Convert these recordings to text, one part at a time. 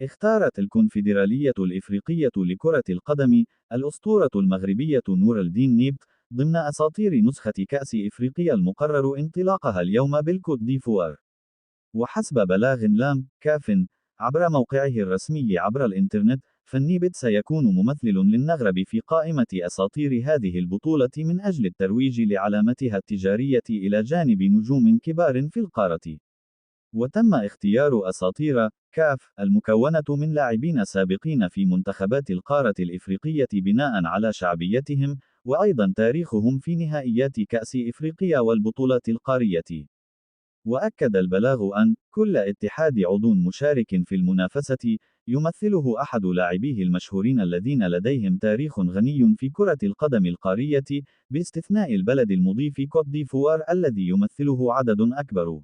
اختارت الكونفدرالية الإفريقية لكرة القدم الأسطورة المغربية نور الدين نيبت ضمن أساطير نسخة كأس إفريقيا المقرر انطلاقها اليوم بالكوت ديفوار. وحسب بلاغ لام كاف عبر موقعه الرسمي عبر الإنترنت، فالنيبت سيكون ممثل للمغرب في قائمة أساطير هذه البطولة من أجل الترويج لعلامتها التجارية إلى جانب نجوم كبار في القارة. وتم اختيار أساطير كاف المكونة من لاعبين سابقين في منتخبات القارة الإفريقية بناء على شعبيتهم، وأيضا تاريخهم في نهائيات كأس إفريقيا والبطولات القارية. وأكد البلاغ أن كل اتحاد عضو مشارك في المنافسة يمثله أحد لاعبيه المشهورين الذين لديهم تاريخ غني في كرة القدم القارية، باستثناء البلد المضيف كوت ديفوار الذي يمثله عدد أكبر.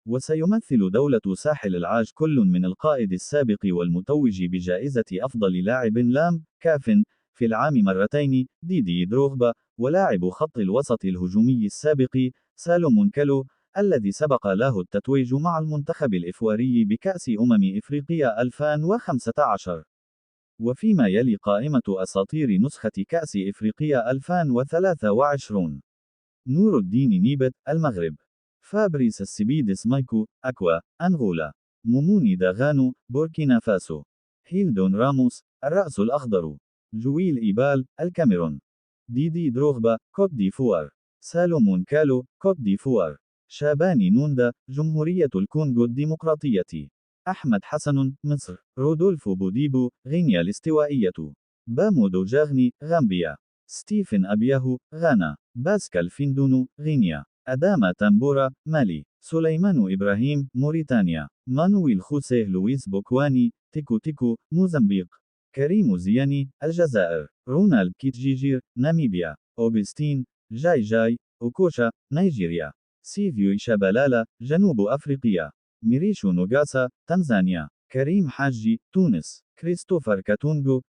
وسيمثل دولة ساحل العاج كل من القائد السابق والمتوج بجائزة أفضل لاعب لام كاف في العام مرتين ديدي دروغبا، ولاعب خط الوسط الهجومي السابق سالومون كالو الذي سبق له التتويج مع المنتخب الإفواري بكأس إفريقيا 2015. وفيما يلي قائمة أساطير نسخة كأس إفريقيا 2023: نور الدين نيبت المغرب، فابريس السبيدس مايكو أكوا أنغولا، موموني داغانو بوركينا فاسو، هيلدون راموس الرأس الأخضر، جويل إيبال الكاميرون، ديدي دروغبا كوت ديفوار، سالومون كالو كوت ديفوار، شاباني نوندا جمهورية الكونغو الديمقراطية، أحمد حسن مصر، رودولفو بوديبو غينيا الاستوائية، بامو دوجاغني غامبيا، ستيفن أبياهو غانا، باسكال فيندونو غينيا، أداما تامبورا مالي، سليمان إبراهيم موريتانيا، مانويل خوسيه لويس بوكواني تيكو تيكو موزمبيق، كريم زياني الجزائر، رونالد كيتجيجير ناميبيا، أوغستين جاي جاي أوكوشا نيجيريا، سيفيو شابالالا جنوب أفريقيا، ميريشو نوغاسا تنزانيا، كريم حاجي تونس، كريستوفر كاتونغو